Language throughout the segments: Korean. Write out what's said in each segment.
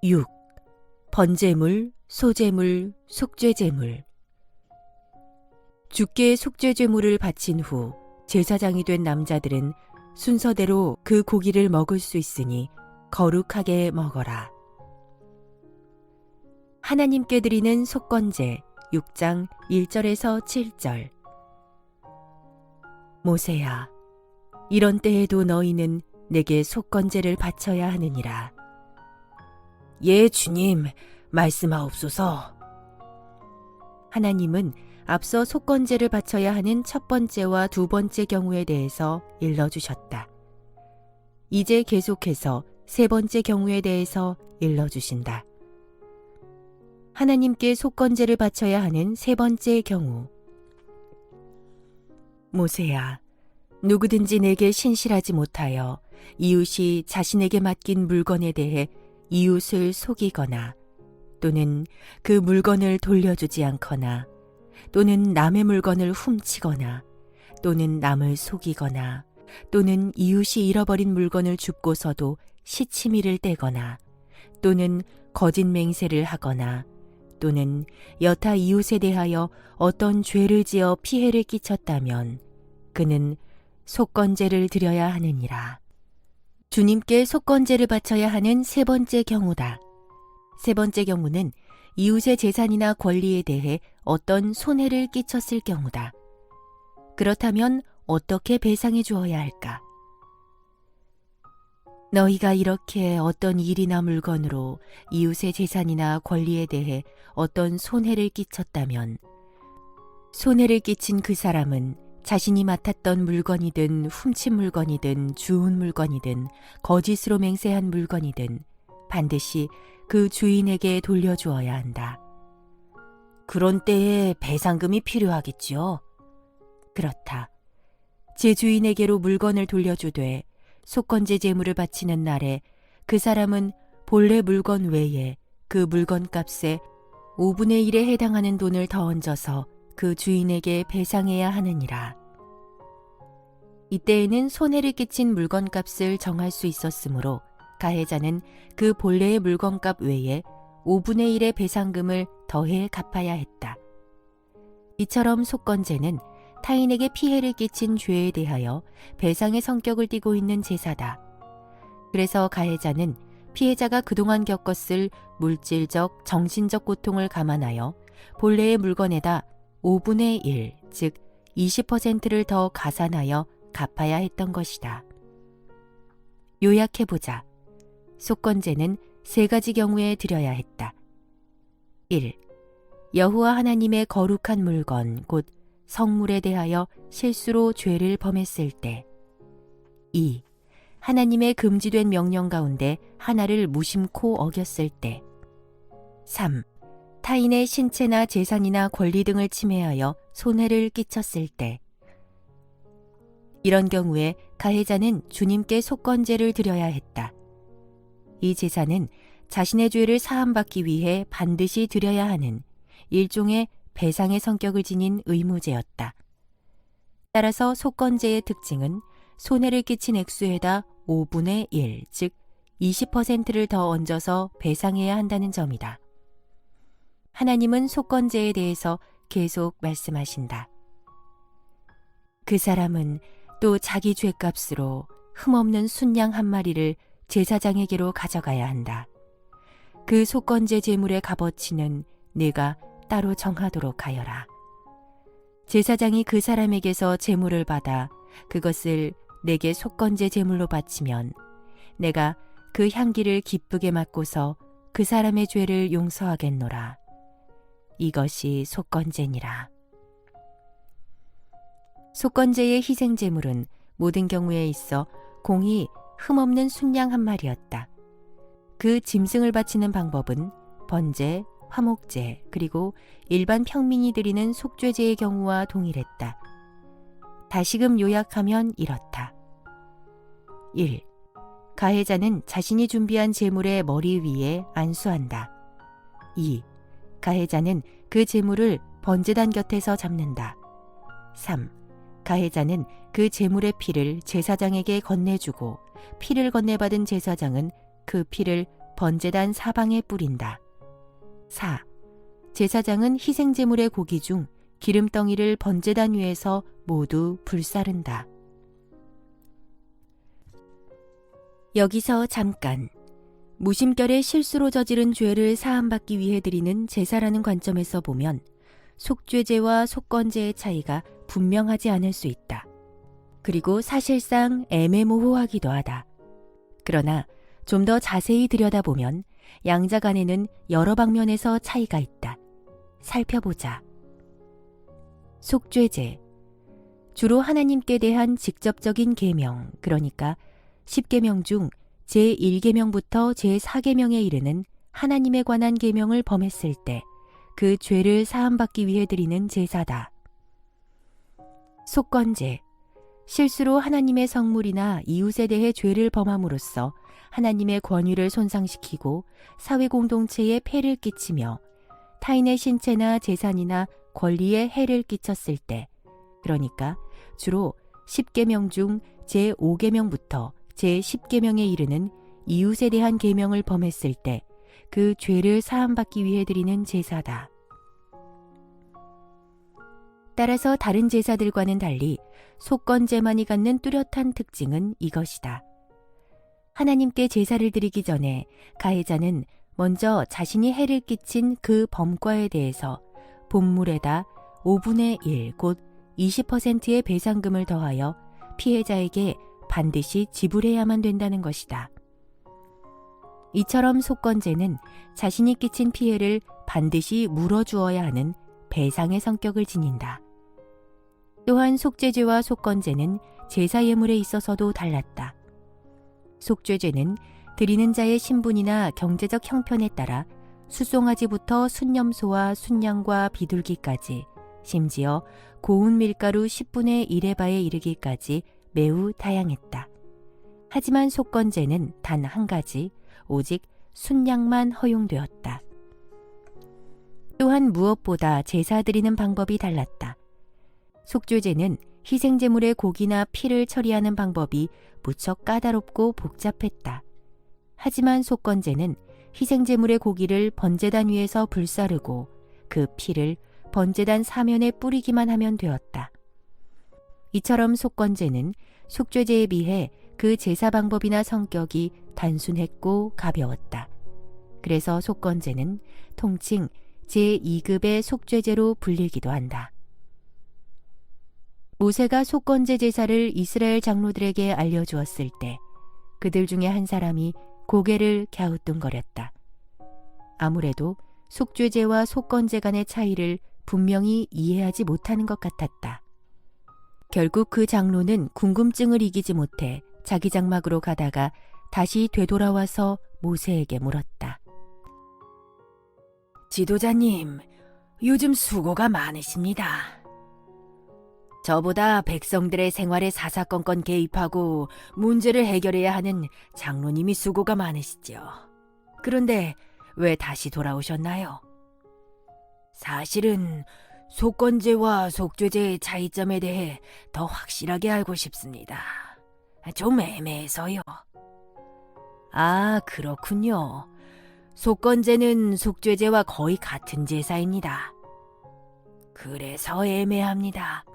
6. 번제물, 소제물, 속죄제물. 주께 속죄제물을 바친 후 제사장이 된 남자들은 순서대로 그 고기를 먹을 수 있으니 거룩하게 먹어라. 하나님께 드리는 속건제 6장 1절에서 7절. 모세야, 이런 때에도 너희는 내게 속건제를 바쳐야 하느니라. 예, 주님, 말씀하옵소서. 하나님은 앞서 속건제를 바쳐야 하는 첫 번째와 두 번째 경우에 대해서 일러주셨다. 이제 계속해서 세 번째 경우에 대해서 일러주신다. 하나님께 속건제를 바쳐야 하는 세 번째 경우. 모세야, 누구든지 내게 신실하지 못하여 이웃이 자신에게 맡긴 물건에 대해 이웃을 속이거나 또는 그 물건을 돌려주지 않거나 또는 남의 물건을 훔치거나 또는 남을 속이거나 또는 이웃이 잃어버린 물건을 줍고서도 시치미를 떼거나 또는 거짓 맹세를 하거나 또는 여타 이웃에 대하여 어떤 죄를 지어 피해를 끼쳤다면 그는 속건제를 드려야 하느니라. 주님께 속건제를 바쳐야 하는 세 번째 경우다. 세 번째 경우는 이웃의 재산이나 권리에 대해 어떤 손해를 끼쳤을 경우다. 그렇다면 어떻게 배상해 주어야 할까? 너희가 이렇게 어떤 일이나 물건으로 이웃의 재산이나 권리에 대해 어떤 손해를 끼쳤다면 손해를 끼친 그 사람은 자신이 맡았던 물건이든 훔친 물건이든 주운 물건이든 거짓으로 맹세한 물건이든 반드시 그 주인에게 돌려주어야 한다. 그런 때에 배상금이 필요하겠지요? 그렇다. 제 주인에게로 물건을 돌려주되 속건제 제물을 바치는 날에 그 사람은 본래 물건 외에 그 물건 값의 5분의 1에 해당하는 돈을 더 얹어서 그 주인에게 배상해야 하느니라. 이때에는 손해를 끼친 물건값을 정할 수 있었으므로 가해자는 그 본래의 물건값 외에 5분의 1의 배상금을 더해 갚아야 했다. 이처럼 속건제는 타인에게 피해를 끼친 죄에 대하여 배상의 성격을 띠고 있는 제사다. 그래서 가해자는 피해자가 그동안 겪었을 물질적, 정신적 고통을 감안하여 본래의 물건에다 5분의 1, 즉 20%를 더 가산하여 갚아야 했던 것이다. 요약해보자. 속건제는 세 가지 경우에 드려야 했다. 1. 여호와 하나님의 거룩한 물건, 곧 성물에 대하여 실수로 죄를 범했을 때. 2. 하나님의 금지된 명령 가운데 하나를 무심코 어겼을 때. 3. 타인의 신체나 재산이나 권리 등을 침해하여 손해를 끼쳤을 때. 이런 경우에 가해자는 주님께 속건제를 드려야 했다. 이 제사는 자신의 죄를 사함받기 위해 반드시 드려야 하는 일종의 배상의 성격을 지닌 의무제였다. 따라서 속건제의 특징은 손해를 끼친 액수에다 5분의 1, 즉 20%를 더 얹어서 배상해야 한다는 점이다. 하나님은 속건제에 대해서 계속 말씀하신다. 그 사람은 또 자기 죄값으로 흠없는 순양 한 마리를 제사장에게로 가져가야 한다. 그 속건제 제물의 값어치는 네가 따로 정하도록 하여라. 제사장이 그 사람에게서 제물을 받아 그것을 내게 속건제 제물로 바치면 내가 그 향기를 기쁘게 맡고서 그 사람의 죄를 용서하겠노라. 이것이 속건제니라. 속건제의 희생제물은 모든 경우에 있어 공히 흠없는 순양 한 마리였다. 그 짐승을 바치는 방법은 번제, 화목제, 그리고 일반 평민이 드리는 속죄제의 경우와 동일했다. 다시금 요약하면 이렇다. 1. 가해자는 자신이 준비한 제물의 머리 위에 안수한다. 2. 가해자는 그 제물을 번제단 곁에서 잡는다. 3. 가해자는 그 제물의 피를 제사장에게 건네주고 피를 건네받은 제사장은 그 피를 번제단 사방에 뿌린다. 4. 제사장은 희생제물의 고기 중 기름덩이를 번제단 위에서 모두 불사른다. 여기서 잠깐, 무심결에 실수로 저지른 죄를 사함받기 위해 드리는 제사라는 관점에서 보면 속죄제와 속건제의 차이가 분명하지 않을 수 있다. 그리고 사실상 애매모호하기도 하다. 그러나 좀 더 자세히 들여다보면 양자 간에는 여러 방면에서 차이가 있다. 살펴보자. 속죄제, 주로 하나님께 대한 직접적인 계명, 그러니까 10계명 중 제1계명부터 제4계명에 이르는 하나님에 관한 계명을 범했을 때 그 죄를 사함받기 위해 드리는 제사다. 속건제, 실수로 하나님의 성물이나 이웃에 대해 죄를 범함으로써 하나님의 권위를 손상시키고 사회 공동체에 폐를 끼치며 타인의 신체나 재산이나 권리에 해를 끼쳤을 때, 그러니까 주로 10계명 중 제5계명부터 제10계명에 이르는 이웃에 대한 계명을 범했을 때 그 죄를 사함받기 위해 드리는 제사다. 따라서 다른 제사들과는 달리 속건제만이 갖는 뚜렷한 특징은 이것이다. 하나님께 제사를 드리기 전에 가해자는 먼저 자신이 해를 끼친 그 범과에 대해서 본물에다 5분의 1, 곧 20%의 배상금을 더하여 피해자에게 반드시 지불해야만 된다는 것이다. 이처럼 속건제는 자신이 끼친 피해를 반드시 물어주어야 하는 배상의 성격을 지닌다. 또한 속죄제와 속건제는 제사 예물에 있어서도 달랐다. 속죄제는 드리는 자의 신분이나 경제적 형편에 따라 숫송아지부터 순념소와 순양과 비둘기까지, 심지어 고운 밀가루 10분의 1의 바에 이르기까지 매우 다양했다. 하지만 속건제는 단 한 가지, 오직 순양만 허용되었다. 또한 무엇보다 제사 드리는 방법이 달랐다. 속죄제는 희생제물의 고기나 피를 처리하는 방법이 무척 까다롭고 복잡했다. 하지만 속건제는 희생제물의 고기를 번제단 위에서 불사르고 그 피를 번제단 사면에 뿌리기만 하면 되었다. 이처럼 속건제는 속죄제에 비해 그 제사 방법이나 성격이 단순했고 가벼웠다. 그래서 속건제는 통칭 제2급의 속죄제로 불리기도 한다. 모세가 속건제 제사를 이스라엘 장로들에게 알려주었을 때 그들 중에 한 사람이 고개를 갸우뚱거렸다. 아무래도 속죄제와 속건제 간의 차이를 분명히 이해하지 못하는 것 같았다. 결국 그 장로는 궁금증을 이기지 못해 자기 장막으로 가다가 다시 되돌아와서 모세에게 물었다. 지도자님, 요즘 수고가 많으십니다. 저보다 백성들의 생활에 사사건건 개입하고 문제를 해결해야 하는 장로님이 수고가 많으시죠. 그런데 왜 다시 돌아오셨나요? 사실은 속건제와 속죄제의 차이점에 대해 더 확실하게 알고 싶습니다. 좀 애매해서요. 아, 그렇군요. 속건제는 속죄제와 거의 같은 제사입니다. 그래서 애매합니다.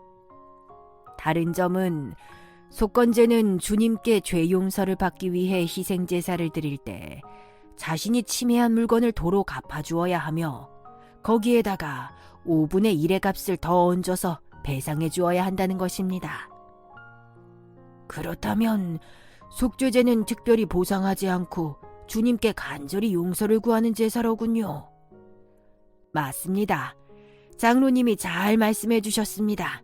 다른 점은 속건제는 주님께 죄 용서를 받기 위해 희생제사를 드릴 때 자신이 침해한 물건을 도로 갚아주어야 하며 거기에다가 5분의 1의 값을 더 얹어서 배상해 주어야 한다는 것입니다. 그렇다면 속죄제는 특별히 보상하지 않고 주님께 간절히 용서를 구하는 제사로군요. 맞습니다. 장로님이 잘 말씀해 주셨습니다.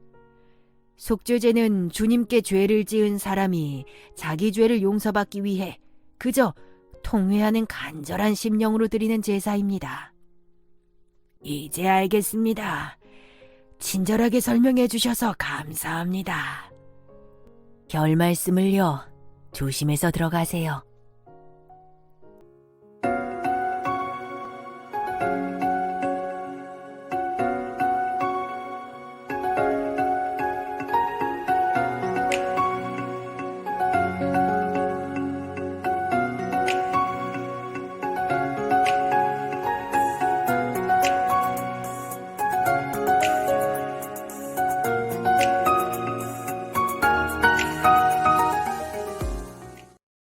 속죄제는 주님께 죄를 지은 사람이 자기 죄를 용서받기 위해 그저 통회하는 간절한 심령으로 드리는 제사입니다. 이제 알겠습니다. 친절하게 설명해 주셔서 감사합니다. 별 말씀을요. 조심해서 들어가세요.